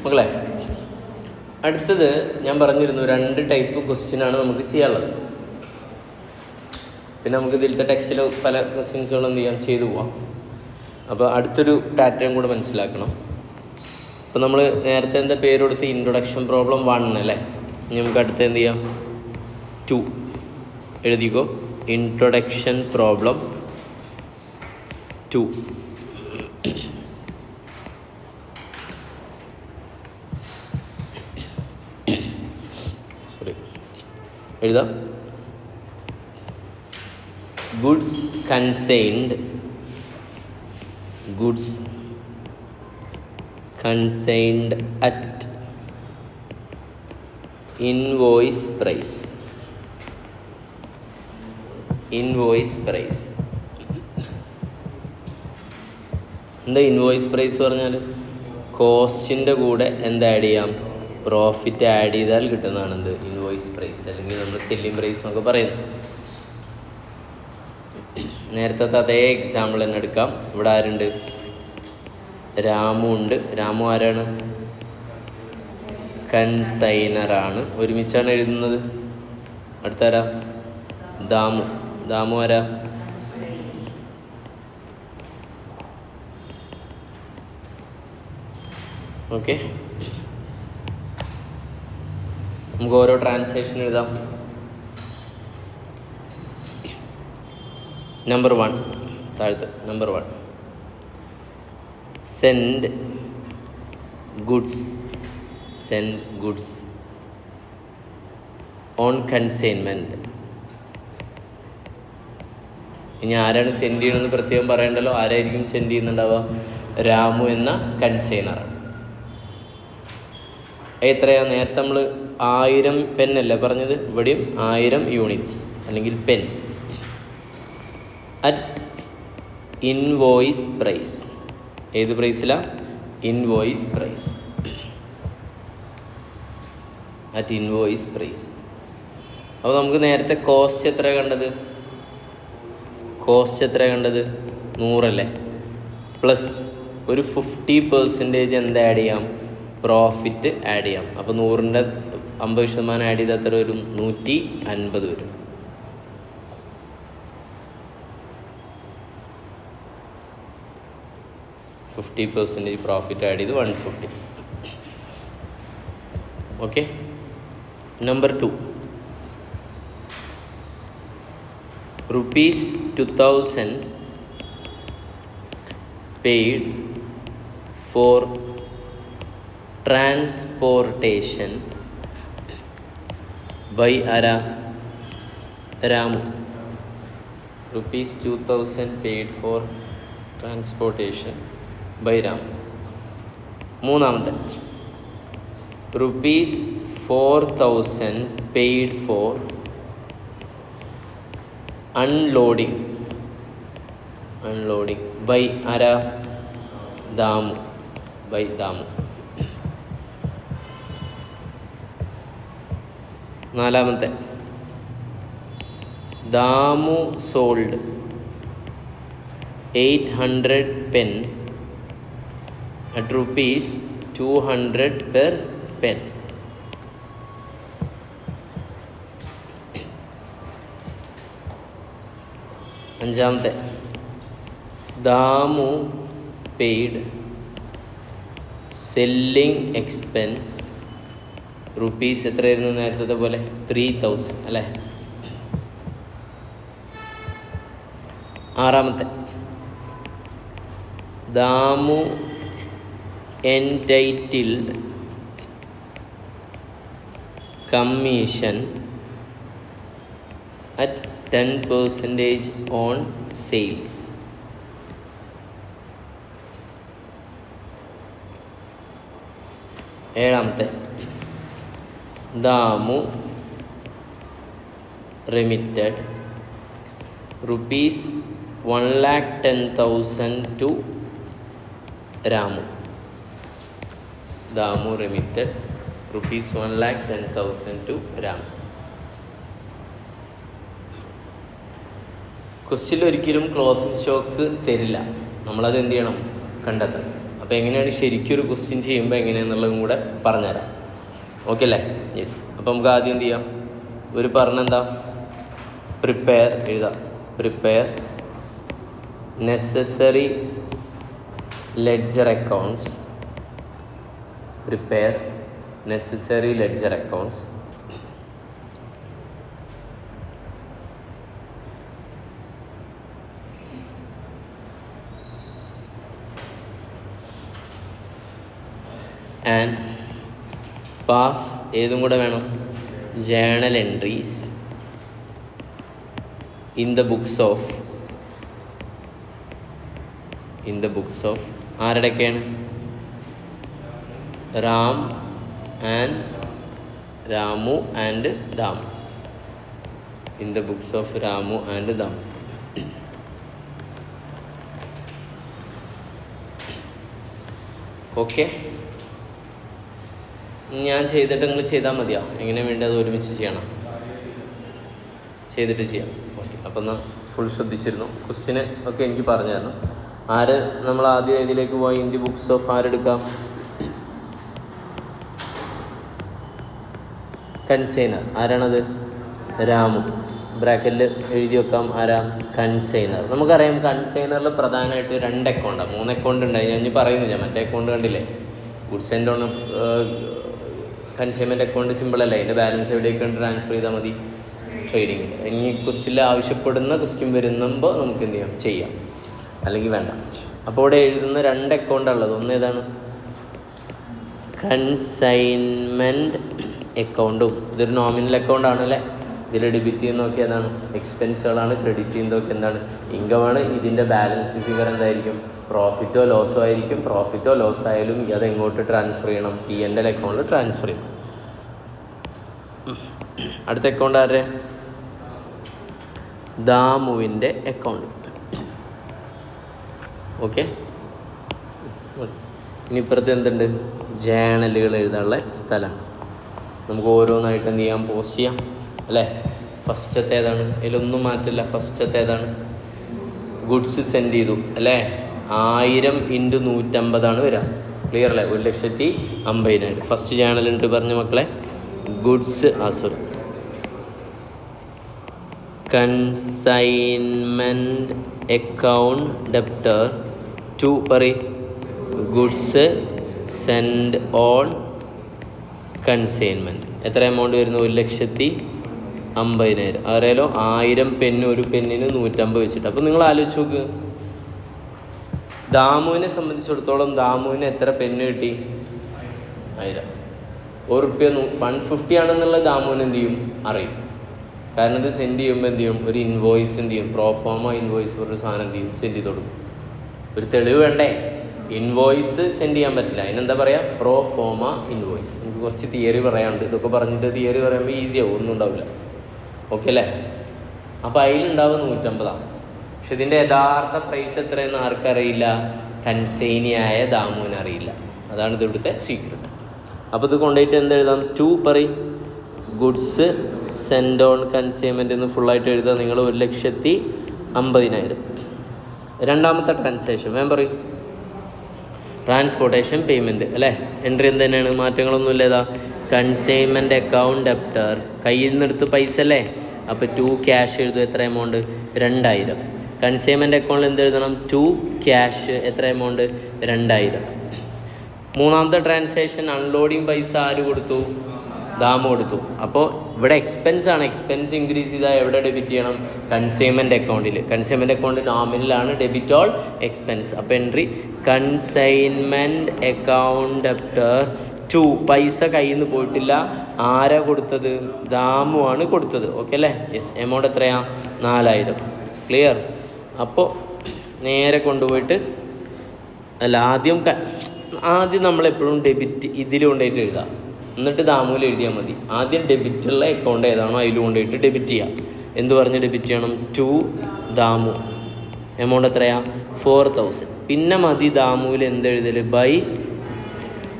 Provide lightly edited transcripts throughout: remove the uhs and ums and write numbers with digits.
മക്കളെ, അടുത്തത് ഞാൻ പറഞ്ഞിരുന്നു 2 ടൈപ്പ് ക്വസ്റ്റ്യനാണ് നമുക്ക് ചെയ്യാനുള്ളത്. പിന്നെ നമുക്ക് ഇതിലത്തെ ടെക്സ്റ്റിൽ പല ക്വസ്റ്റ്യൻസുകളും എന്ത് ചെയ്യാം, ചെയ്തു പോവാം. അപ്പോൾ അടുത്തൊരു പാറ്റേൺ കൂടെ മനസ്സിലാക്കണം. അപ്പോൾ നമ്മൾ നേരത്തെ എന്താ പേര് കൊടുത്ത്, ഇൻട്രൊഡക്ഷൻ പ്രോബ്ലം 1 അല്ലേ. ഇനി നമുക്ക് അടുത്ത് എന്ത് ചെയ്യാം, 2 എഴുതിക്കോ. Introduction problem 2. എഴുതാം. Goods consigned at invoice price. എന്താ ഇൻവോയ്സ് പ്രൈസ് പറഞ്ഞാൽ? കോസ്റ്റിൻ്റെ കൂടെ എന്താ ആഡ് ചെയ്യാം, പ്രോഫിറ്റ് ആഡ് ചെയ്താൽ കിട്ടുന്നതാണ് എന്ത്, ഇൻവോയ്സ് പ്രൈസ്, അല്ലെങ്കിൽ നമ്മൾ സെല്ലിംഗ് പ്രൈസ് എന്നൊക്കെ പറയുന്നത്. നേരത്തെ അതേ എക്സാമ്പിൾ തന്നെ എടുക്കാം. ഇവിടെ ആരുണ്ട്, രാമു ഉണ്ട്. രാമു ആരാണ്, കൺസൈനറാണ്. ഒരുമിച്ചാണ് എഴുതുന്നത്. അടുത്താരാ, ദാമു ആരാ, ഓക്കെ. നമുക്ക് ഓരോ ട്രാൻസാക്ഷൻ എഴുതാം. നമ്പർ 1 താഴത്ത്. Number 1, send goods on consignment. ഇനി ആരാണ് സെൻഡ് ചെയ്യണമെന്ന് പ്രത്യേകം പറയണ്ടല്ലോ. ആരായിരിക്കും സെൻഡ് ചെയ്യുന്നുണ്ടാവുക, രാമു എന്ന കൺസൈനറാണ്. എത്രയാണ്, നേരത്തെ നമ്മൾ 1000 പെന്നല്ലേ പറഞ്ഞത്, ഇവിടെയും 1000 യൂണിറ്റ്സ് അല്ലെങ്കിൽ പെൻ. At invoice price. ഏത് പ്രൈസിലാണ്, invoice price. At invoice price. അപ്പോൾ നമുക്ക് നേരത്തെ കോസ്റ്റ് എത്ര കണ്ടത്, 100 അല്ലേ. പ്ലസ് ഒരു 50% എന്താ ആഡ് ചെയ്യാം, പ്രോഫിറ്റ് ആഡ് ചെയ്യാം. അപ്പോൾ 100ൻ്റെ 50% ആഡ് ചെയ്താൽ എത്ര വരും, 150 വരും. %50 പ്രോഫിറ്റ് ആഡ് ചെയ്ത് 150. Okay. Number 2, ₹2000 paid for transportation by ആരാ, Ramu. ₹2000 paid for transportation by Ramu. മൂന്നാമത്തെ, ₹4000 പെയ്ഡ് ഫോർ അൺലോഡിങ് ബൈ ആരാ, ദാമു. നാലാമത്തെ, Damu sold 800 pen at ₹200 per pen. അഞ്ചാമത്തെ, Damu paid selling expense rupees എത്രയായിരുന്നു നേരത്തെ പോലെ, 3000 അല്ലേ. ആറാമത്തെ, Damu entitled commission at 10% on sales. ഏഴാമത്തെ, Damu remitted ₹110,000 to Ramu. Damu remitted ₹110,000 to Ramu. ക്വസ്റ്റ്യനിൽ ഒരിക്കലും ക്ലോസിംഗ് സ്റ്റോക്ക് തരില്ല. നമ്മളത് എന്ത് ചെയ്യണം, കണ്ടെത്തണം. അപ്പോൾ എങ്ങനെയാണ് ശരിക്കും ഒരു ക്വസ്റ്റ്യൻ ചെയ്യുമ്പോൾ എങ്ങനെയാണെന്നുള്ളതും കൂടെ പറഞ്ഞുതരാം. ഓക്കെ അല്ലേ? യെസ്. അപ്പോൾ നമുക്ക് ആദ്യം എന്ത് ചെയ്യാം? ഒരു പറഞ്ഞെന്താ, പ്രിപ്പയർ എഴുതാം. Prepare necessary ledger accounts. Prepare necessary ledger accounts. And pass ഏതും കൂടെ വേണം, journal entries in the books of ആരുടെയൊക്കെയാണ്? Ramu and Damu. In the books of Ramu and Damu. Okay, ഞാൻ ചെയ്തിട്ട് നിങ്ങൾ ചെയ്താൽ മതിയോ? എങ്ങനെ വേണ്ടി അത് ഒരുമിച്ച് ചെയ്യണം? ചെയ്തിട്ട് ചെയ്യാം. ഓക്കെ, അപ്പം എന്നാൽ ഫുൾ ശ്രദ്ധിച്ചിരുന്നു. ക്വസ്റ്റ്യന് ഒക്കെ എനിക്ക് പറഞ്ഞു തരണം. ആര് നമ്മൾ ആദ്യം ഇതിലേക്ക് പോയി? ഇൻ ദി ബുക്സ് ഓഫ് ആരെടുക്കാം? കൺസൈനർ. ആരാണത്? രാമു. ബ്രാക്കറ്റിൽ എഴുതി വെക്കാം. ആരാ? കൺസൈനർ. നമുക്കറിയാം കൺസൈനറിൽ പ്രധാനമായിട്ട് 2 അക്കൗണ്ടാണ്, 3 അക്കൗണ്ട് ഉണ്ടായി. ഞാൻ പറയുന്നില്ല, മറ്റേ അക്കൗണ്ട് കണ്ടില്ലേ? Goods and on consignment account സിമ്പിളല്ലേ? അതിൻ്റെ ബാലൻസ് എവിടെയൊക്കെ ട്രാൻസ്ഫർ ചെയ്താൽ മതി? ട്രേഡിങ്. ഇനി ക്വസ്റ്റ്യനിൽ ആവശ്യപ്പെടുന്ന ക്വസ്റ്റ്യൻ വരുമ്പോൾ നമുക്ക് എന്ത് ചെയ്യാം, അല്ലെങ്കിൽ വേണ്ട. അപ്പോൾ ഇവിടെ എഴുതുന്ന 2 അക്കൗണ്ടാണ് ഉള്ളത്. ഒന്ന് ഏതാണ്? കൺസൈൻമെൻറ്റ് അക്കൗണ്ടും. ഇതൊരു നോമിനൽ അക്കൗണ്ടാണ് അല്ലേ? ഇതിൽ ഡെബിറ്റ് ചെയ്യുന്നതൊക്കെ ഏതാണ്? എക്സ്പെൻസുകളാണ്. ക്രെഡിറ്റ് ചെയ്യുന്നതൊക്കെ എന്താണ്? ഇൻകമാണ്. ഇതിൻ്റെ ബാലൻസ് ഫിഗർ എന്തായിരിക്കും? പ്രോഫിറ്റോ ലോസോ ആയിരിക്കും. പ്രോഫിറ്റോ ലോസ് ആയാലും അത് എങ്ങോട്ട് ട്രാൻസ്ഫർ ചെയ്യണം? P&L അക്കൗണ്ടിൽ ട്രാൻസ്ഫർ ചെയ്യണം. അടുത്ത അക്കൗണ്ട് ആരുടെ? ദാമുവിൻ്റെ അക്കൗണ്ട്. ഓക്കെ, ഇനി ഇപ്പുറത്ത് എന്തുണ്ട്? ജേണലുകൾ എഴുതാനുള്ള സ്ഥലമാണ്. നമുക്ക് ഓരോന്നായിട്ട് എന്ത് ചെയ്യാം? പോസ്റ്റ് ചെയ്യാം അല്ലേ? ഫസ്റ്റത്തെ ഏതാണ്? അതിലൊന്നും മാറ്റില്ല. ഫസ്റ്റത്തെ ഏതാണ്? ഗുഡ്സ് സെൻഡ് ചെയ്തു അല്ലേ? 1000 × 150 വരിക. ക്ലിയർ അല്ലേ? 1,50,000. ഫസ്റ്റ് ജേണലുണ്ട് പറഞ്ഞ മക്കളെ. Goods consignment account debtor to goods send on consignment. എത്ര എമൗണ്ട് വരുന്നു? 1,50,000. അറിയാലോ, 1000 പെന്ന്, ഒരു പെന്നിന് 150 വെച്ചിട്ട്. അപ്പോൾ നിങ്ങൾ ആലോചിച്ച് നോക്ക്, ദാമുവിനെ സംബന്ധിച്ചിടത്തോളം ദാമുവിന് എത്ര പെന്ന് കിട്ടി? 1000. ₹1 150 ആണെന്നുള്ള ദാമുവിന് എന്ത് ചെയ്യും? അറിയും. കാരണം ഇത് സെൻഡ് ചെയ്യുമ്പോൾ എന്ത് ചെയ്യും? ഒരു ഇൻവോയ്സ് എന്ത് ചെയ്യും? പ്രോഫോമ ഇൻവോയ്സ് ഒരു സാധനം എന്ത് ചെയ്യും? സെൻഡ് ചെയ്ത് കൊടുക്കും. ഒരു തെളിവ് വേണ്ടേ? ഇൻവോയ്സ് സെൻഡ് ചെയ്യാൻ പറ്റില്ല. അതിനെന്താ പറയുക? പ്രോഫോമ ഇൻവോയ്സ്. എനിക്ക് കുറച്ച് തിയറി പറയാനുണ്ട്. ഇതൊക്കെ പറഞ്ഞിട്ട് തിയറി പറയുമ്പോൾ ഈസിയാവും, ഒന്നും ഉണ്ടാവില്ല. ഓക്കെ അല്ലേ? അപ്പോൾ അതിലുണ്ടാവും 150. പക്ഷെ ഇതിൻ്റെ യഥാർത്ഥ പ്രൈസ് എത്രയെന്ന് ആർക്കറിയില്ല? കൺസൈനിയായ ദാമുവിന് അറിയില്ല. അതാണ് ഇവിടുത്തെ സീക്രട്ട്. അപ്പോൾ ഇത് കൊണ്ടുപോയിട്ട് എന്തെഴുതാം? ഗുഡ്സ് സെൻഡ് ഓൺ കൺസൈൻമെൻറ്റ് എന്ന് ഫുള്ളായിട്ട് എഴുതുക നിങ്ങൾ. 1,50,000. രണ്ടാമത്തെ ട്രാൻസാക്ഷൻ വേം പറയും. ട്രാൻസ്പോർട്ടേഷൻ പേയ്മെൻറ്റ് അല്ലേ? എൻട്രി എന്ത് തന്നെയാണ്? മാറ്റങ്ങളൊന്നുമില്ല. ഏതാ? Consignment account debtor. കയ്യിൽ നിന്നെടുത്ത് പൈസ അല്ലേ? അപ്പോൾ 2 ക്യാഷ് എഴുതും. എത്ര എമൗണ്ട്? 2,000. കൺസൈൻമെൻറ്റ് അക്കൗണ്ടിൽ എന്ത് എഴുതണം? 2 ക്യാഷ്. എത്ര എമൗണ്ട്? 2,000. മൂന്നാമത്തെ ട്രാൻസാക്ഷൻ അൺലോഡിങ് പൈസ ആര് കൊടുത്തു? ദാമു കൊടുത്തു. അപ്പോൾ ഇവിടെ എക്സ്പെൻസ് ആണ്. എക്സ്പെൻസ് ഇൻക്രീസ് ചെയ്താൽ എവിടെ ഡെബിറ്റ് ചെയ്യണം? കൺസൈൻമെൻറ്റ് അക്കൗണ്ടിൽ. കൺസൈൻമെൻറ്റ് അക്കൗണ്ട് നോമിനലാണ്. Debit all expense. അപ്പോൾ എൻട്രി കൺസൈൻമെൻറ്റ് അക്കൗണ്ട് ഡെപ്റ്റർ 2. പൈസ കയ്യിൽ നിന്ന് പോയിട്ടില്ല. ആരാ കൊടുത്തത്? ദാമു ആണ് കൊടുത്തത്. ഓക്കെ അല്ലേ? യെസ്. എമൗണ്ട് എത്രയാ? 4,000. ക്ലിയർ? അപ്പോൾ നേരെ കൊണ്ടുപോയിട്ട് ആദ്യം നമ്മളെപ്പോഴും ഡെബിറ്റ് ഇതിൽ കൊണ്ടുപോയിട്ട് എഴുതാം. എന്നിട്ട് ദാമുവിൽ എഴുതിയാൽ മതി. ആദ്യം ഡെബിറ്റുള്ള അക്കൗണ്ട് ഏതാണോ അതിൽ കൊണ്ടുപോയിട്ട് ഡെബിറ്റ് ചെയ്യാം. എന്ത് പറഞ്ഞ് ഡെബിറ്റ് ചെയ്യണം? 2 ദാമു. എമൗണ്ട് എത്രയാ? 4,000. പിന്നെ മതി ദാമുവിൽ എന്തെഴുതൽ? ബൈ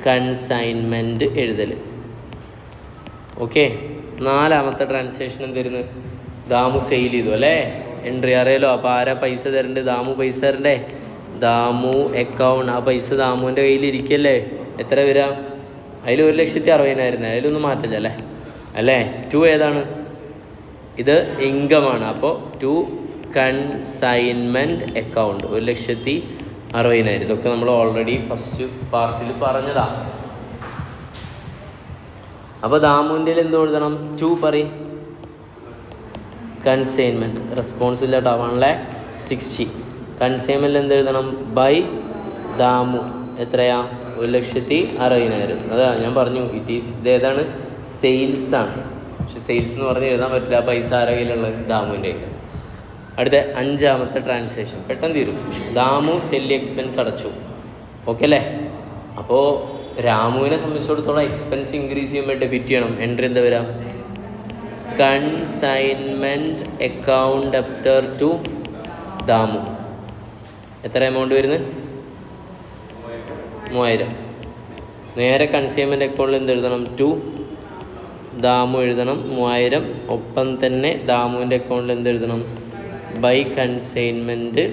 കൺസൈൻമെൻറ്റ് എഴുതൽ. ഓക്കെ. നാലാമത്തെ ട്രാൻസാക്ഷൻ എന്തായിരുന്നു? ദാമു സെയിൽ ചെയ്തു അല്ലേ? എൻട്രി അറിയാലോ. അപ്പോൾ ആരാ പൈസ തരണ്ടേ? ദാമു പൈസ തരണ്ടേ? ദാമു അക്കൗണ്ട്, ആ പൈസ ദാമുവിൻ്റെ കയ്യിൽ ഇരിക്കല്ലേ, എത്ര വരിക? അതിൽ 1,60,000 അതിലൊന്നും മാറ്റില്ല അല്ലേ? അല്ലേ? 2 ഏതാണ്? ഇത് ഇൻകമാണ്. അപ്പോൾ 2 കൺസൈൻമെൻറ്റ് അക്കൗണ്ട് 1,60,60,000. ഇതൊക്കെ നമ്മൾ ഓൾറെഡി ഫസ്റ്റ് പാർട്ടിൽ പറഞ്ഞതാ. അപ്പോൾ ദാമുവിൻ്റെ എന്ത് എഴുതണം? 2 പറയും. Consignment responsible 1,60,000. കൺസൈൻമെൻറ്റ് എന്ത് എഴുതണം? ബൈ ദാമു എത്രയാ? 1,60,60,000. അതാ ഞാൻ പറഞ്ഞു ഇതേതാണ്? സെയിൽസാണ്. പക്ഷെ സെയിൽസ് എന്ന് പറഞ്ഞ് എഴുതാൻ പറ്റില്ല. ആ പൈസ ആരുടെ കയ്യിലുള്ളത്? ദാമുവിൻ്റെ കയ്യിൽ. അടുത്ത 5ാമത്തെ ട്രാൻസാക്ഷൻ പെട്ടെന്ന് തീരും. ദാമു സെല്ലി എക്സ്പെൻസ് അടച്ചു. ഓക്കെ അല്ലേ? അപ്പോൾ രാമുവിനെ സംബന്ധിച്ചിടത്തോളം എക്സ്പെൻസ് ഇൻക്രീസ് ചെയ്യുമ്പോൾ ഡെബിറ്റ് ചെയ്യണം. എൻട്രി എന്താ വരാം? Consignment account debtor to Damu. എത്ര എമൗണ്ട് വരുന്നത്? 3,000. നേരെ കൺസൈൻമെൻറ്റ് അക്കൗണ്ടിൽ എന്ത് എഴുതണം? 2 ദാമു എഴുതണം 3,000. ഒപ്പം തന്നെ ദാമുവിൻ്റെ അക്കൗണ്ടിൽ എന്ത് എഴുതണം? By consignment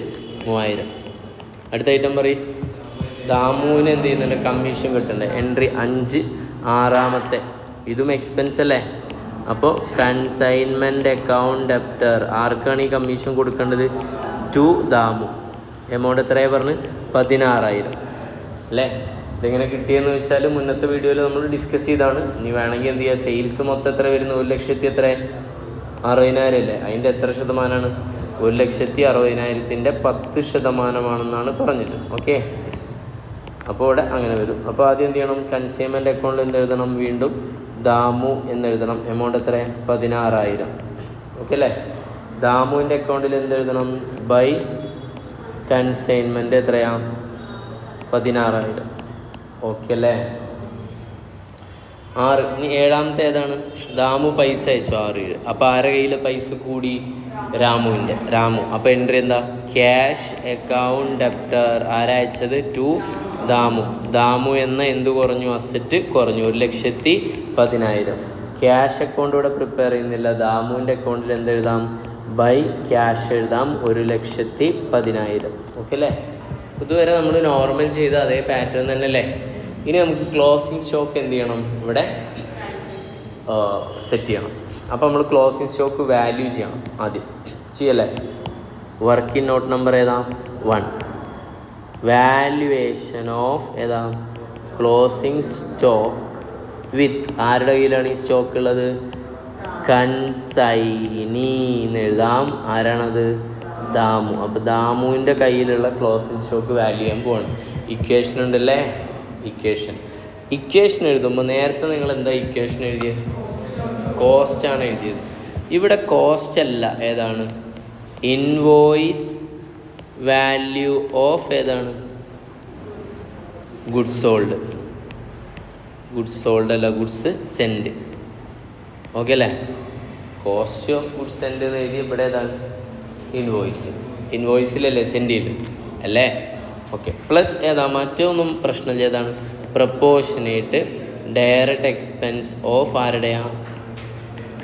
3,000. അടുത്ത ഐറ്റം പറയും. ദാമുവിന് എന്ത് ചെയ്യുന്നുണ്ട്? കമ്മീഷൻ കിട്ടുന്നുണ്ട്. എൻട്രി 5 6ാമത്തെ. ഇതും എക്സ്പെൻസ് അല്ലേ? അപ്പോൾ കൺസൈൻമെൻറ്റ് അക്കൗണ്ട് ഡെപ്റ്റർ ആർക്കാണ് ഈ കമ്മീഷൻ കൊടുക്കേണ്ടത്? 2 ദാമു. എമൗണ്ട് എത്രയാണ് പറഞ്ഞ്? 16,000 അല്ലേ? ഇതെങ്ങനെ കിട്ടിയെന്ന് വെച്ചാൽ മുന്നത്തെ വീഡിയോയിൽ നമ്മൾ ഡിസ്കസ് ചെയ്താണ്. ഇനി വേണമെങ്കിൽ എന്ത് ചെയ്യുക? സെയിൽസ് മൊത്തം എത്ര വരുന്നു? 1,60,000 എത്ര? 60,000 അല്ലേ? അതിൻ്റെ എത്ര ശതമാനമാണ്? 1,60,60,000ൻ്റെ 10% പറഞ്ഞിട്ട്. ഓക്കെ, അപ്പോൾ ഇവിടെ അങ്ങനെ വരും. അപ്പോൾ ആദ്യം എന്ത് ചെയ്യണം? കൺസ്യൂമൻ്റ് അക്കൗണ്ടിൽ എന്ത് എഴുതണം? വീണ്ടും ദാമു എന്നെഴുതണം. എമൗണ്ട് എത്ര? 16,000. ഓക്കെ അല്ലേ? ദാമുവിൻ്റെ അക്കൗണ്ടിൽ എന്ത് എഴുതണം? ബൈ കൺസൈൻമെൻറ്റ് എത്രയാണ്? 16,000. ഓക്കെ അല്ലേ? 6. ഇനി 7ാമത്തെ ഏതാണ്? ദാമു പൈസ അയച്ചു 6,7. അപ്പോൾ ആരുടെ കയ്യിൽ പൈസ കൂടി? രാമുവിൻ്റെ. രാമു. അപ്പോൾ എൻട്രി എന്താ? Cash account debtor. ആരയച്ചത്? 2 ദാമു. ദാമു എന്ന എന്ത് കുറഞ്ഞു? അസറ്റ് കുറഞ്ഞു. 1,10,000. ക്യാഷ് അക്കൗണ്ട് ഇവിടെ പ്രിപ്പയർ ചെയ്യുന്നില്ല. ദാമുവിൻ്റെ അക്കൗണ്ടിൽ എന്ത് എഴുതാം? ബൈ ക്യാഷ് എഴുതാം 1,10,000. ഓക്കെ അല്ലേ? ഇതുവരെ നമ്മൾ നോർമൽ ചെയ്ത അതേ പാറ്റേൺ തന്നെ അല്ലേ? ഇനി നമുക്ക് ക്ലോസിങ് സ്റ്റോക്ക് എന്ത് ചെയ്യണം? ഇവിടെ സെറ്റ് ചെയ്യണം. അപ്പോൾ നമ്മൾ ക്ലോസിങ് സ്റ്റോക്ക് വാല്യൂ ചെയ്യണം. ആദ്യം ചെയ്യല്ലേ? വർക്കിംഗ് നോട്ട് നമ്പർ ഏതാ? 1. വാല്യുവേഷൻ ഓഫ് ഏതാ? ക്ലോസിങ് സ്റ്റോക്ക് വിത്ത് ആരുടെ കയ്യിലാണ് ഈ സ്റ്റോക്ക് ഉള്ളത്? കൺസൈനി എന്ന് എഴുതാം. ആരാണത്? ദാമു. അപ്പോൾ ദാമുവിൻ്റെ കയ്യിലുള്ള ക്ലോസിങ് സ്റ്റോക്ക് വാല്യൂ ചെയ്യാൻ പോവാണ്. ഇക്വേഷൻ ഉണ്ടല്ലേ? ഇക്വേഷൻ എഴുതുമ്പോൾ നേരത്തെ നിങ്ങൾ എന്താ ഇക്വേഷൻ എഴുതിയത്? കോസ്റ്റാണ് എഴുതിയത്. ഇവിടെ കോസ്റ്റ് അല്ല. ഏതാണ്? ഇൻവോയ്സ് വാല്യൂ ഓഫ് ഏതാണ്? Goods sold. ഗുഡ്സ് സോൾഡ് അല്ല, ഗുഡ്സ് സെൻഡ്. ഓക്കെ അല്ലേ? കോസ്റ്റ് ഓഫ് ഗുഡ്സ് സെൻഡ് എന്ന് എഴുതി. ഇവിടെ ഏതാണ്? ഇൻവോയ്സ്. ഇൻവോയ്സിലല്ലേ സെൻഡ് ചെയ്ത് അല്ലേ? ഓക്കെ. പ്ലസ് ഏതാ? മറ്റൊന്നും പ്രശ്നമില്ല. ഏതാണ്? പ്രപ്പോർഷനേറ്റ് ഡയറക്റ്റ് എക്സ്പെൻസ് ഓഫ് ആരുടെയാ?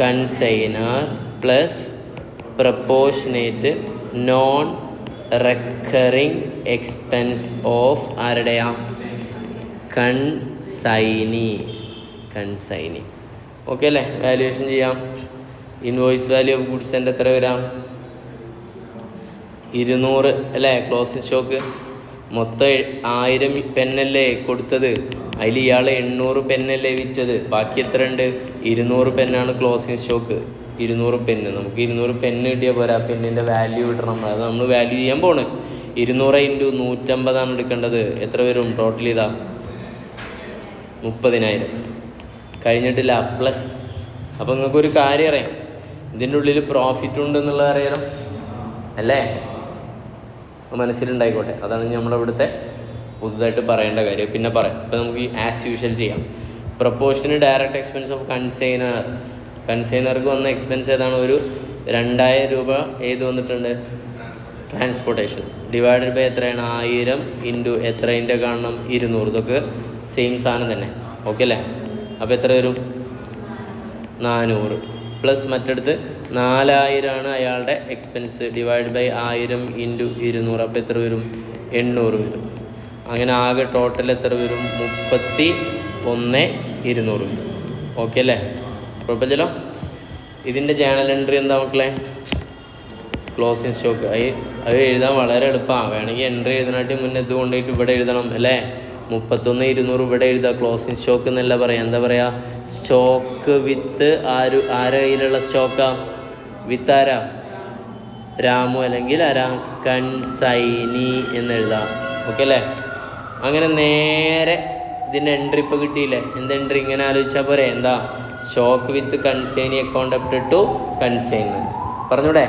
Consignor plus proportionate non recurring expense of ആരുടെയാ? കൺസൈനി. ഓക്കെ അല്ലേ? വാല്യുവേഷൻ ചെയ്യാം. ഇൻവോയ്സ് വാല്യൂ ഓഫ് ഗുഡ്സ് എൻ്റെ എത്ര വരാം? 200 അല്ലേ? ക്ലോസിംഗ് സ്റ്റോക്ക് മൊത്തം 1000 പെന്നല്ലേ കൊടുത്തത്. അതിൽ ഇയാൾ 800 പെന്നല്ലേ വിറ്റത്. ബാക്കി എത്ര ഉണ്ട്? 200 പെന്നാണ് ക്ലോസിംഗ് സ്റ്റോക്ക്. 200 പെന്ന്. നമുക്ക് 200 പെന്ന് കിട്ടിയാൽ പോരാ. പെന്നിൻ്റെ വാല്യൂ കിട്ടണം. അത് നമ്മൾ വാല്യൂ ചെയ്യാൻ പോണ്. 200 × 150 എടുക്കേണ്ടത്. എത്ര വരും ടോട്ടൽ? ഇതാ 30,000. കഴിഞ്ഞിട്ടില്ല. പ്ലസ്. അപ്പോൾ നിങ്ങൾക്കൊരു കാര്യം അറിയാം. ഇതിൻ്റെ ഉള്ളിൽ പ്രോഫിറ്റ് ഉണ്ടെന്നുള്ളത് അറിയണം അല്ലേ? മനസ്സിലുണ്ടായിക്കോട്ടെ. അതാണ് നമ്മളിവിടുത്തെ പുതുതായിട്ട് പറയേണ്ട കാര്യം. പിന്നെ പറയാം. ഇപ്പോൾ നമുക്ക് ആസ് യൂഷ്വൽ ചെയ്യാം. പ്രപ്പോർഷന് ഡയറക്റ്റ് എക്സ്പെൻസ് ഓഫ് കൺസൈനർക്ക് വന്ന എക്സ്പെൻസ് ഏതാണ്? ഒരു 2,000 രൂപ ഏത് വന്നിട്ടുണ്ട്? ട്രാൻസ്പോർട്ടേഷൻ. ഡിവൈഡഡ് ബൈ എത്രയാണ്? 1000 ഇൻറ്റു എത്രയിൻ്റെ കാണണം? 200. ഇതൊക്കെ സെയിം സാധനം തന്നെ. ഓക്കെ അല്ലേ? അപ്പോൾ എത്ര വരും? 400. പ്ലസ് മറ്റടുത്ത് 4,000 ആണ് അയാളുടെ എക്സ്പെൻസ്. Divide by 1000 into 200. അപ്പോൾ എത്ര വരും? 800 വരും. അങ്ങനെ ആകെ ടോട്ടൽ എത്ര വരും? 31,200 വരും. ഓക്കെ അല്ലേ? കുഴപ്പമില്ലല്ലോ. ഇതിൻ്റെ ജേണൽ എൻട്രി എന്താ മക്കളെ? Closing stock. അത് എഴുതാൻ വളരെ എളുപ്പമാണ്. വേണമെങ്കിൽ എൻട്രി എഴുതാനായിട്ട് മുന്നേ ഇത് കൊണ്ടുപോയിട്ട് ഇവിടെ എഴുതണം അല്ലേ? 31,200 ഇവിടെ എഴുതുക. ക്ലോസിങ് സ്റ്റോക്ക് എന്നല്ല പറയാം. എന്താ പറയുക? സ്റ്റോക്ക് വിത്ത് ആരുടെ കയ്യിലുള്ള സ്റ്റോക്കാ? വിത്ത് ആരാ? രാമു അല്ലെങ്കിൽ ആരാ? കൺസൈനി എന്നെഴുതാം. ഓക്കെ അല്ലേ? അങ്ങനെ നേരെ ഇതിൻ്റെ എൻട്രി ഇപ്പോൾ കിട്ടിയില്ലേ? എന്ത് എൻട്രി? ഇങ്ങനെ ആലോചിച്ചാൽ പോരെ. എന്താ? Stock with consignee account debit to consignment. പറഞ്ഞൂടെ?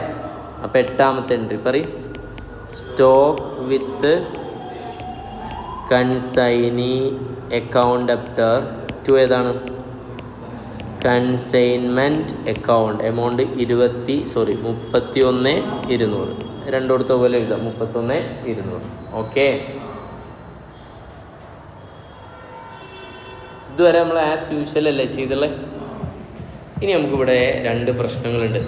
അപ്പോൾ 8ാമത്തെ എൻട്രി പറയും. Stock with consignee account debtor to ഏതാണ്? Consignment account. എമൗണ്ട് 31,200. രണ്ടിടത്ത പോലെ എഴുതാം. 31,200. ഓക്കെ. ഇതുവരെ നമ്മൾ ആസ് യൂഷ്വൽ അല്ലേ ചെയ്തുള്ളത്. ഇനി നമുക്കിവിടെ 2 പ്രശ്നങ്ങളുണ്ട്.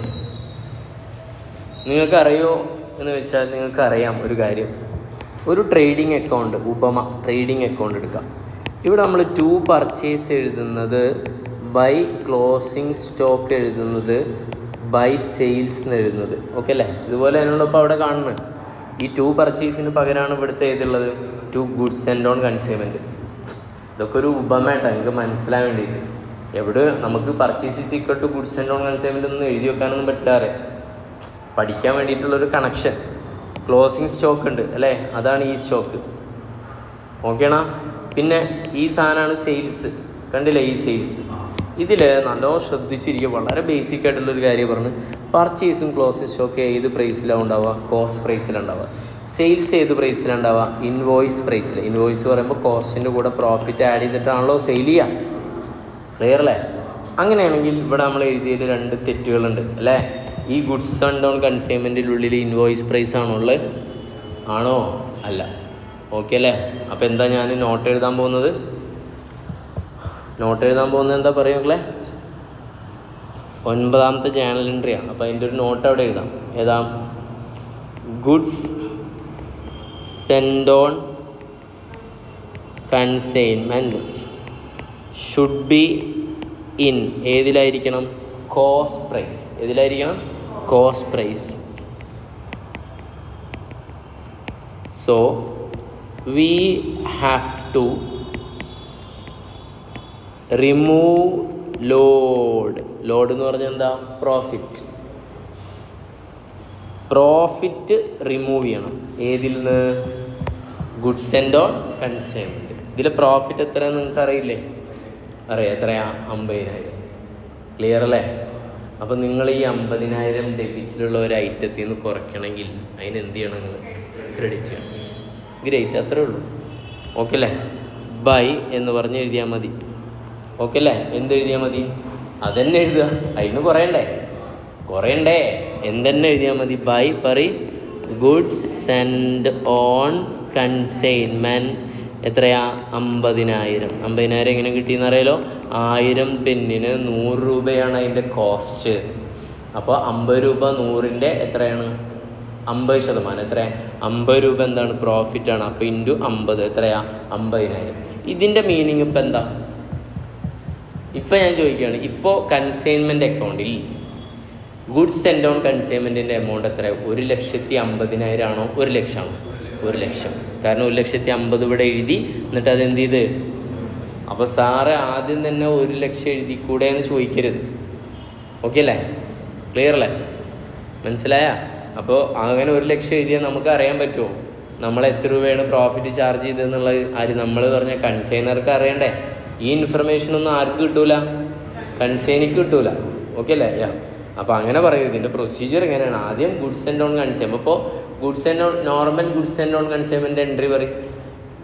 നിങ്ങൾക്കറിയോ എന്ന് വെച്ചാൽ നിങ്ങൾക്കറിയാം ഒരു കാര്യം. ഒരു ട്രേഡിംഗ് അക്കൗണ്ട്, ഉപമ ട്രേഡിംഗ് അക്കൗണ്ട് എടുക്കാം. ഇവിടെ നമ്മൾ ടു പർച്ചേസ് എഴുതുന്നത് ബൈ ക്ലോസിങ് സ്റ്റോക്ക് എഴുതുന്നത് ബൈ സെയിൽസ് എന്ന് എഴുതുന്നത്. ഓക്കെ അല്ലേ? ഇതുപോലെ തന്നെയുള്ള ഇപ്പോൾ അവിടെ കാണുന്നത്. ഈ ടു പർച്ചേസിന് പകരമാണ് ഇവിടുത്തെ ഏതുള്ളത്? To goods and on consignment. ഇതൊക്കെ ഒരു ഉപമയായിട്ടാണ് നിങ്ങൾക്ക് മനസ്സിലാൻ വേണ്ടിയിട്ട്. എവിടെ നമുക്ക് purchase is equal to goods and on consignment ഒന്നും എഴുതി വെക്കാനൊന്നും പറ്റാറ്. പഠിക്കാൻ വേണ്ടിയിട്ടുള്ളൊരു കണക്ഷൻ. ക്ലോസിങ് സ്റ്റോക്ക് ഉണ്ട് അല്ലേ? അതാണ് ഈ സ്റ്റോക്ക്. ഓക്കേണാ? പിന്നെ ഈ സാധനമാണ് സെയിൽസ്. കണ്ടില്ലേ ഈ സെയിൽസ്? ഇതിൽ നല്ലോണം ശ്രദ്ധിച്ചിരിക്കുക. വളരെ ബേസിക് ആയിട്ടുള്ളൊരു കാര്യം പറഞ്ഞു. പർച്ചേസും ക്ലോസിങ് സ്റ്റോക്ക് ഏത് പ്രൈസിലാണ് ഉണ്ടാവുക? കോസ്റ്റ് പ്രൈസിലുണ്ടാവുക. സെയിൽസ് ഏത് പ്രൈസിലുണ്ടാവുക? ഇൻവോയ്സ് പ്രൈസിൽ. ഇൻവോയ്സ് പറയുമ്പോൾ കോസ്റ്റിൻ്റെ കൂടെ പ്രോഫിറ്റ് ആഡ് ചെയ്തിട്ടാണല്ലോ സെയിൽ ചെയ്യുക. ക്ലിയർ അല്ലേ? അങ്ങനെയാണെങ്കിൽ ഇവിടെ നമ്മൾ എഴുതിയതിൽ 2 തെറ്റുകളുണ്ട് അല്ലേ? ഈ ഗുഡ്സ് ആൻഡ് ഓൺ കൺസ്യൂമെൻറ്റിനുള്ളിൽ ഇൻവോയ്സ് പ്രൈസ് ആണോ ഉള്ളത്? ആണോ? അല്ല. ഓക്കെ അല്ലേ? അപ്പോൾ എന്താ ഞാൻ നോട്ട് എഴുതാൻ പോകുന്നത്? എന്താ പറയുക മക്കളെ? 9ാമത്തെ ജേണൽ എൻട്രിയാണ്. അപ്പോൾ അതിൻ്റെ ഒരു നോട്ട് അവിടെ എഴുതാം. ഏതാ? Goods send on consignment should be in ഏതിലായിരിക്കണം? Cost price. ഏതിലായിരിക്കണം? Cost price. So we have to remove load എന്ന് പറഞ്ഞാൽ എന്താ? പ്രോഫിറ്റ് റിമൂവ് ചെയ്യണം. ഏതിൽ നിന്ന്? Goods and on consignment. ഇതിൽ പ്രോഫിറ്റ് എത്രയാണെന്ന് നിങ്ങൾക്ക് അറിയില്ലേ? അറിയാം. എത്രയാ? 50,000. ക്ലിയർ അല്ലേ? അപ്പോൾ നിങ്ങൾ ഈ 50,000 ഡെബിറ്റിലുള്ള ഒരു ഐറ്റത്തിൽ നിന്ന് കുറയ്ക്കണമെങ്കിൽ അതിന് എന്ത് ചെയ്യണം? നിങ്ങൾ ക്രെഡിറ്റ് ചെയ്യണം. ഗ്രേറ്റ്. അത്രേ ഉള്ളൂ. ഓക്കെ അല്ലേ? ബൈ എന്ന് പറഞ്ഞ് എഴുതിയാൽ മതി. ഓക്കെ അല്ലേ? എന്തെഴുതിയാൽ മതി? അതെന്നെ എഴുതുക. അതിന് കുറയണ്ടേ എന്തെന്നെ എഴുതിയാൽ മതി. By goods send on consignment എത്രയാ? 50,000. 50,000 എങ്ങനെ കിട്ടിയെന്ന് അറിയാലോ? 1000 പെന്നിന് 100 രൂപയാണ് അതിൻ്റെ കോസ്റ്റ്. അപ്പോൾ 50 രൂപ 100ൻ്റെ എത്രയാണ്? 50%. എത്രയാണ്? 50 രൂപ എന്താണ്? പ്രോഫിറ്റാണ്. അപ്പോൾ ഇൻറ്റു 50 എത്രയാ? 50,000. ഇതിൻ്റെ മീനിങ് ഇപ്പം എന്താ? ഇപ്പം ഞാൻ ചോദിക്കുകയാണ്, ഇപ്പോൾ കൺസൈൻമെൻറ്റ് അക്കൗണ്ടിൽ ഗുഡ്സ് സെൻഡ് ഓൺ കൺസൈൻമെൻറ്റിൻ്റെ എമൗണ്ട് എത്രയാണ്? 1,50,000 ആണോ? 1 ലക്ഷമാണോ? 1 ലക്ഷം. കാരണം 1,50,000 ഇവിടെ എഴുതി. എന്നിട്ട് അതെന്ത് ചെയ്ത്? അപ്പോൾ സാറ് ആദ്യം തന്നെ 1 ലക്ഷം എഴുതിക്കൂടെ എന്ന് ചോദിക്കരുത്. ഓക്കെ അല്ലേ? ക്ലിയർ അല്ലേ? മനസ്സിലായ? അപ്പോൾ അങ്ങനെ 1 ലക്ഷം എഴുതിയാൽ നമുക്ക് അറിയാൻ പറ്റുമോ നമ്മൾ എത്ര രൂപയാണ് പ്രോഫിറ്റ് ചാർജ് ചെയ്തതെന്നുള്ളത്? ആര്? നമ്മൾ പറഞ്ഞ കൺസൈനർക്ക് അറിയണ്ടേ? ഈ ഇൻഫർമേഷനൊന്നും ആർക്ക് കിട്ടൂല? കൺസൈനിക്ക് കിട്ടൂല. ഓക്കെ അല്ലേ? അപ്പോൾ അങ്ങനെ പറയരുത്. ഇതിൻ്റെ പ്രൊസീജിയർ എങ്ങനെയാണ്? ആദ്യം ഗുഡ്സ് ആൻഡ് ഓൺ കൺസ്യൂമർ. അപ്പോൾ goods and on normal goods and on കൺസ്യൂമറിൻ്റെ എൻട്രി പറയും.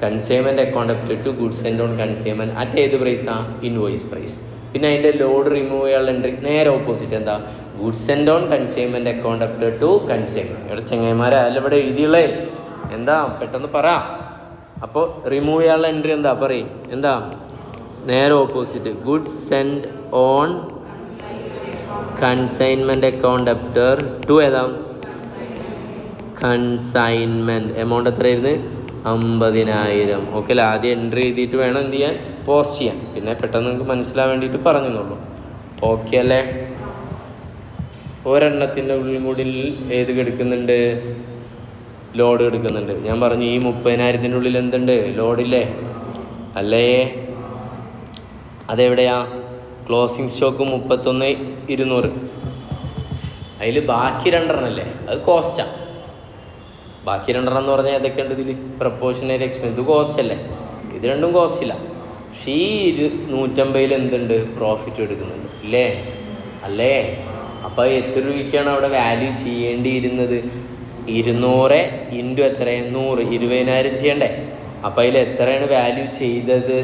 കൺസ്യൂമറിൻ്റെ account debit to goods and on consumer at ഏത് പ്രൈസാണ്? Invoice price. പിന്നെ അതിൻ്റെ ലോഡ് റിമൂവ് ചെയ്യാനുള്ള എൻട്രി നേരെ ഓപ്പോസിറ്റ്. എന്താ? ഗുഡ്സ് ആൻഡ് ഓൺ കൺസ്യൂമറിൻ്റെ അക്കൗണ്ട് അപ്റ്റ് ടു കൺസ്യൂമർ. ഇവിടെ ചെങ്ങന്മാരെ അല്ല ഇവിടെ എഴുതിയുള്ളേ. എന്താ? പെട്ടെന്ന് പറ. അപ്പോൾ റിമൂവ് ചെയ്യാനുള്ള എൻട്രി എന്താ? പറയും. എന്താ? നേരെ opposite. Goods send on consignment account debtor to ഏതാ? കൺസൈൻമെൻറ്റ്. എമൗണ്ട് എത്രയായിരുന്നു? 50,000. ഓക്കെ അല്ലേ? ആദ്യം എൻട്രി എഴുതിയിട്ട് വേണം എന്ത് ചെയ്യാൻ, പോസ്റ്റ് ചെയ്യാൻ. പിന്നെ പെട്ടെന്ന് നിങ്ങൾക്ക് മനസ്സിലാൻ വേണ്ടിയിട്ട് പറഞ്ഞെന്നുള്ളൂ. ഓക്കെ അല്ലേ? ഒരെണ്ണത്തിൻ്റെ ഉള്ളിൽ കൂടി ഏത് എടുക്കുന്നുണ്ട്, ലോഡ് എടുക്കുന്നുണ്ട്. ഞാൻ പറഞ്ഞു ഈ 30,000 ഉള്ളിൽ എന്തുണ്ട്, ലോഡില്ലേ? അല്ലേ? അതെവിടെയാ? Closing stock 31,200. അതിൽ ബാക്കി 2 അല്ലേ, അത് കോസ്റ്റാണ്. ബാക്കി 2 എന്ന് പറഞ്ഞാൽ ഏതൊക്കെ ഉണ്ട് ഇതിൽ? Proportionate expense. ഇത് കോസ്റ്റ് അല്ലേ? ഇത് രണ്ടും കോസ്റ്റില്ല. പക്ഷേ ഈ 150 എന്തുണ്ട്, പ്രോഫിറ്റ് എടുക്കുന്നുണ്ട് ഇല്ലേ? അല്ലേ? അപ്പോൾ എത്ര രൂപയ്ക്കാണ് അവിടെ വാല്യൂ ചെയ്യേണ്ടിയിരുന്നത്? 200 ഇൻറ്റു എത്ര, 100, 20,000 ചെയ്യണ്ടേ? അപ്പോൾ അതിൽ എത്രയാണ് വാല്യൂ ചെയ്തത്?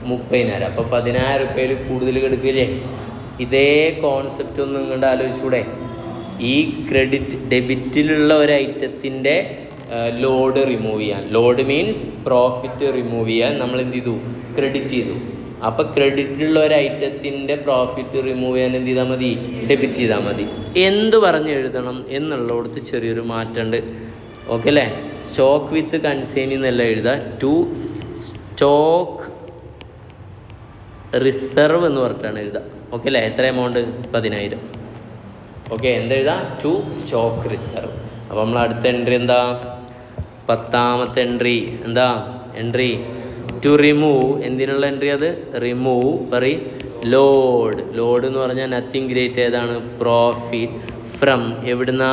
30,000. അപ്പോൾ 10,000 രൂപയിൽ കൂടുതൽ കിടക്കില്ലേ? ഇതേ കോൺസെപ്റ്റ് ഒന്ന് നിങ്ങളുടെ ആലോചിച്ചൂടെ? ഈ ക്രെഡിറ്റ് ഡെബിറ്റിലുള്ള ഒരു ഐറ്റത്തിൻ്റെ ലോഡ് റിമൂവ് ചെയ്യാൻ, ലോഡ് മീൻസ് പ്രോഫിറ്റ് റിമൂവ് ചെയ്യാൻ നമ്മൾ എന്ത് ചെയ്തു, ക്രെഡിറ്റ് ചെയ്തു. അപ്പോൾ ക്രെഡിറ്റിലുള്ള ഒരു ഐറ്റത്തിൻ്റെ പ്രോഫിറ്റ് റിമൂവ് ചെയ്യാൻ എന്ത് ചെയ്താൽ മതി, ഡെബിറ്റ് ചെയ്താൽ മതി. എന്ത് പറഞ്ഞ് എഴുതണം എന്നുള്ളടത്ത് ചെറിയൊരു മാറ്റമുണ്ട്. ഓക്കെ അല്ലേ? സ്റ്റോക്ക് വിത്ത് കൺസൈനി എന്നല്ല എഴുതുക, ടു സ്റ്റോക്ക് റിസർവ് എന്ന് പറഞ്ഞിട്ടാണ് എഴുതുക. ഓക്കെ അല്ലേ? എത്ര എമൗണ്ട്? 10,000. ഓക്കെ, എന്തെഴുതാ? To stock reserve. അപ്പോൾ നമ്മൾ അടുത്ത എൻട്രി എന്താ? 10ാമത്തെ എൻട്രി എന്താ? Entry to remove. എന്തിനുള്ള എൻട്രി അത്? Remove load. ലോഡ് എന്ന് പറഞ്ഞാൽ നത്തിങ് ഗ്രേറ്റ് ഏതാണ്? പ്രോഫിറ്റ് ഫ്രം എവിടുന്ന?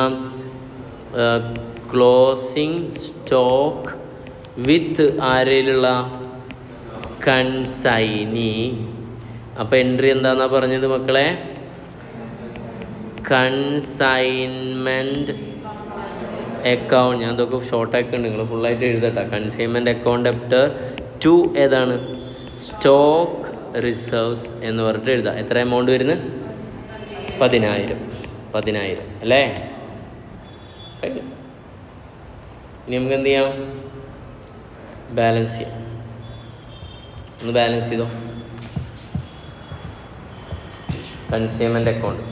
ക്ലോസിങ് സ്റ്റോക്ക് വിത്ത് ആരയിലുള്ള? കൺസൈനി. അപ്പോൾ എൻട്രി എന്താണെന്നാ പറഞ്ഞത് മക്കളെ? Consignment account. ഞാൻ ഇതൊക്കെ ഷോർട്ടാക്കി ഉണ്ട്, നിങ്ങൾ ഫുള്ളായിട്ട് എഴുതട്ടെ. കൺസൈൻമെൻറ്റ് അക്കൗണ്ട് ഡെപ്റ്റർ ടു ഏതാണ്? സ്റ്റോക്ക് റിസർവ്സ് എന്ന് പറഞ്ഞിട്ട് എഴുതാം. എത്ര എമൗണ്ട് വരുന്നത്? 10,000 അല്ലേ? ഇനി നമുക്ക് എന്ത് ചെയ്യാം? ബാലൻസ് ചെയ്യാം. ഒന്ന് ബാലൻസ് ചെയ്തോ. Consignment account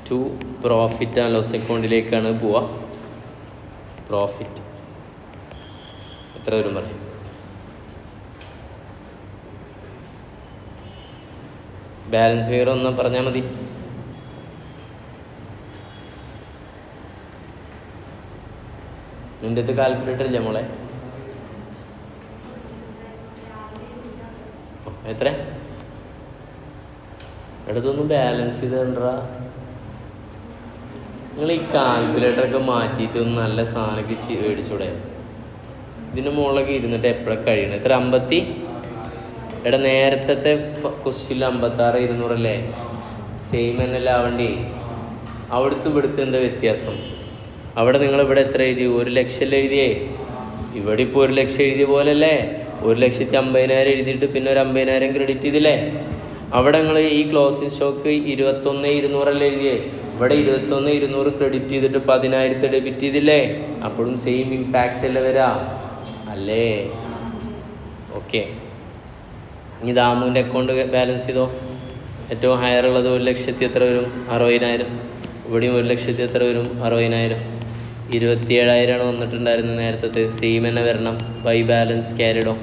to profit and loss അക്കൗണ്ടിലേക്കാണ് പോവുക. പ്രോഫിറ്റ് എത്ര വരും പറയും? ബാലൻസ് ഫിഗർ ഒന്ന് പറഞ്ഞാൽ മതി. നിൻ്റെ അടുത്ത് കാൽക്കുലേറ്റർ ഇല്ലേ മോളെ? എത്ര? എടുത്തൊന്നും ബാലൻസ് ചെയ്തണ്ടാ. നിങ്ങൾ ഈ കാൽക്കുലേറ്ററൊക്കെ മാറ്റിയിട്ട് ഒന്ന് നല്ല സാധനമൊക്കെ മേടിച്ചൂടെ? ഇതിൻ്റെ മുകളിലൊക്കെ ഇരുന്നിട്ട് എപ്പോഴൊക്കെ കഴിയണം? എത്ര? 50. എടാ നേരത്തെ ക്വസ്റ്റ്യനിൽ 56,200 അല്ലേ? സെയിം എന്നല്ല ആവണ്ടേ? അവിടുത്തെ ഇവിടുത്തെ എന്താ വ്യത്യാസം? അവിടെ നിങ്ങളിവിടെ എത്ര എഴുതി? 1,00,000 എഴുതിയേ. ഇവിടെ ഇപ്പോൾ 1,00,000 എഴുതിയ പോലല്ലേ? 1,50,000 എഴുതിയിട്ട് പിന്നെ ഒരു 50,000 ക്രെഡിറ്റ് ചെയ്തില്ലേ? അവിടെ നിങ്ങൾ ഈ ക്ലോസിംഗ് സ്റ്റോക്ക് 21,200 അല്ലേ എഴുതിയേ? ഇവിടെ 21,200 ക്രെഡിറ്റ് ചെയ്തിട്ട് 10,000 ഡെബിറ്റ് ചെയ്തില്ലേ? അപ്പോഴും സെയിം ഇമ്പാക്റ്റ് അല്ലേ വരാ? അല്ലേ? ഓക്കെ. ഇനി ദാമുവിൻ്റെ അക്കൗണ്ട് ബാലൻസ് ചെയ്തോ. ഏറ്റവും ഹയർ ഉള്ളത് 1,00,000 എത്ര വരും? 60,000. ഇവിടെയും 1,00,000 എത്ര വരും? 60,000. 27,000 വന്നിട്ടുണ്ടായിരുന്നു നേരത്തെ. സെയിം തന്നെ വരണം. By balance carried down.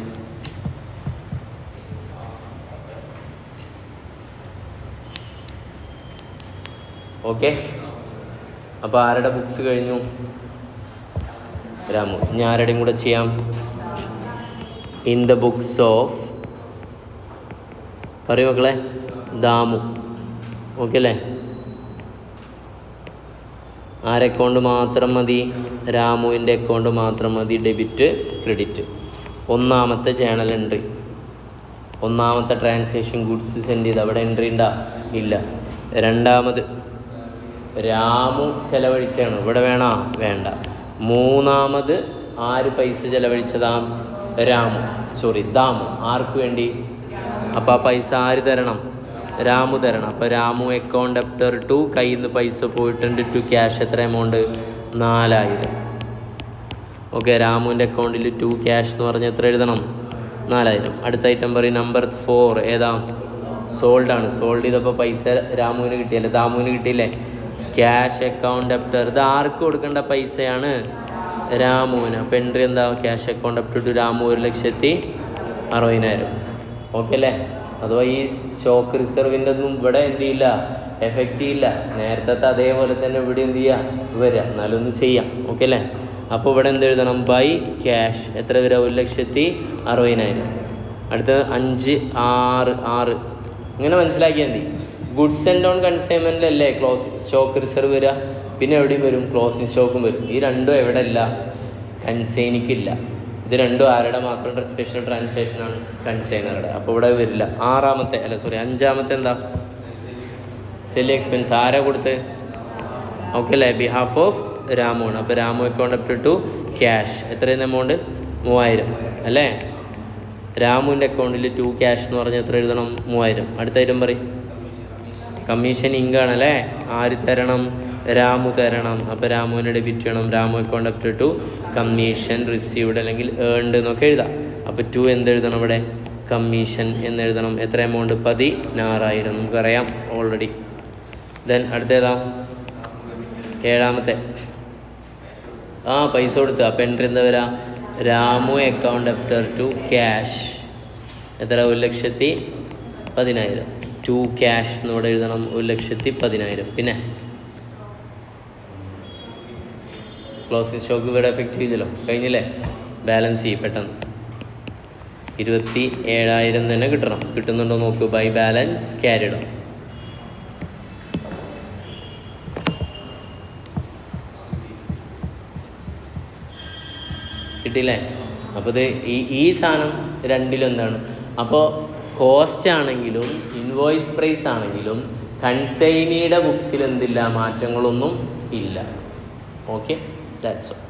ഓക്കെ. അപ്പോൾ ആരുടെ ബുക്സ് കഴിഞ്ഞു? രാമു. ഇനി ആരുടെയും കൂടെ ചെയ്യാം. ഇൻ ദ ബുക്സ് ഓഫ് പറയൂ മക്കളെ, ദാമു. ഓക്കെ അല്ലേ? ആരെ അക്കൗണ്ട് മാത്രം മതി? രാമുവിൻ്റെ അക്കൗണ്ട് മാത്രം മതി. Debit credit. ഒന്നാമത്തെ ജേണൽ എൻട്രി, ഒന്നാമത്തെ ട്രാൻസാക്ഷൻ ഗുഡ്സ് സെൻഡ് ചെയ്ത് അവിടെ എൻട്രി ഉണ്ടാ? ഇല്ല. രണ്ടാമത് രാമു ചിലവഴിച്ചാണ്, ഇവിടെ വേണോ? വേണ്ട. മൂന്നാമത് ആര് പൈസ ചിലവഴിച്ചതാ? ദാമു. ആർക്ക് വേണ്ടി? അപ്പോൾ ആ പൈസ ആര് തരണം? രാമു തരണം. അപ്പോൾ രാമു അക്കൗണ്ട് ഡെപ്റ്റർ ടു, കയ്യിൽ നിന്ന് പൈസ പോയിട്ടുണ്ട്, ടു ക്യാഷ്. എത്ര എമൗണ്ട്? 4,000. ഓക്കെ, രാമുവിൻ്റെ അക്കൗണ്ടിൽ 2 ക്യാഷ് എന്ന് പറഞ്ഞാൽ എത്ര എഴുതണം? 4000. അടുത്ത ഐറ്റം പറയും നമ്പർ 4 ഏതാ? സോൾഡ് ആണ്. സോൾഡ് ചെയ്തപ്പോൾ പൈസ രാമുവിന് കിട്ടിയല്ലേ, ദാമുവിന് കിട്ടിയില്ലേ? ക്യാഷ് അക്കൗണ്ട് ഡെപ്റ്റർ, ഇത് ആർക്ക് കൊടുക്കേണ്ട പൈസയാണ്? രാമുവിന്. അപ്പോൾ എൻട്രി എന്താ? Cash account debtor to Ramu 1,60,000. Okay അല്ലേ? അഥവാ ഈ സ്റ്റോക്ക് റിസർവിൻ്റെ ഒന്നും ഇവിടെ എന്ത് ചെയ്യില്ല, എഫക്റ്റ് ചെയ്യില്ല. നേരത്തെ അതേപോലെ തന്നെ ഇവിടെ എന്ത് ചെയ്യുക, വരിക. എന്നാലൊന്ന് ചെയ്യാം. ഓക്കെ അല്ലേ? അപ്പോൾ ഇവിടെ എന്ത് എഴുതണം? ബൈ ക്യാഷ് എത്ര വരിക? 1,60,000. അടുത്ത 5, 6 ഇങ്ങനെ മനസ്സിലാക്കിയാൽ മതി. ഗുഡ്സ് ആൻഡ് ഓൺ കൺസൈൻമെൻറ്റിലല്ലേ സ്റ്റോക്ക് റിസർവ് വരിക, പിന്നെ എവിടെയും വരും, ക്ലോസിങ് സ്റ്റോക്കും വരും. ഈ രണ്ടും എവിടെ ഇല്ല? കൺസൈനിക്കില്ല. ഇത് രണ്ടും ആരുടെ മാത്രം സ്പെഷ്യൽ ട്രാൻസാക്ഷനാണ്? കൺസൈനറുടെ. അപ്പോൾ ഇവിടെ വരില്ല. അഞ്ചാമത്തെ എന്താ? സെല്ലിംഗ് എക്സ്പെൻസ് ആരാ കൊടുത്ത്? ഓക്കെ അല്ലേ? ബിഹാഫ് ഓഫ് രാമു ആണ്. അപ്പോൾ Ramu account up to cash എത്രയാണ് എമൗണ്ട്? 3000 അല്ലേ? രാമുവിൻ്റെ അക്കൗണ്ടിൽ 2 ക്യാഷ് എന്ന് പറഞ്ഞാൽ എത്ര എഴുതണം? 3000. അടുത്ത ഐറ്റം പറയും കമ്മീഷൻ ഇങ്കാണ് അല്ലേ? ആര് തരണം? രാമു തരണം. അപ്പോൾ രാമുവിന് ഡെബിറ്റ് ചെയ്യണം. Ramu account up to commission received അല്ലെങ്കിൽ ഏൺഡ് എന്നൊക്കെ എഴുതാം. അപ്പോൾ 2 എന്തെഴുതണം ഇവിടെ? കമ്മീഷൻ എന്നെഴുതണം. എത്ര എമൗണ്ട്? 16,000. നമുക്കറിയാം ഓൾറെഡി. ദെൻ അടുത്തേതാ? 7ാമത്തെ പൈസ കൊടുത്ത്. അപ്പോൾ എൻട്രി എന്താ വരിക? Ramu account debtor to cash എത്ര? 1,10,000. 2 ക്യാഷ് എന്നോട് എഴുതണം. 1,10,000. പിന്നെ ക്ലോസിംഗ് സ്റ്റോക്ക് ഇവിടെ എഫക്റ്റ് ചെയ്തില്ലോ, കഴിഞ്ഞില്ലേ? ബാലൻസ് ചെയ്യും പെട്ടെന്ന്. 27,000 തന്നെ കിട്ടണം. കിട്ടുന്നുണ്ടോ നോക്കൂ. By balance carried. കിട്ടിയില്ലേ? അപ്പോൾ ഇത് ഈ സാധനം രണ്ടിലെന്താണ്? അപ്പോൾ കോസ്റ്റ് ആണെങ്കിലും ഇൻവോയ്സ് പ്രൈസ് ആണെങ്കിലും കൺസൈനിയുടെ ബുക്സിൽ എന്തില്ല? മാറ്റങ്ങളൊന്നും ഇല്ല. Okay, that's all.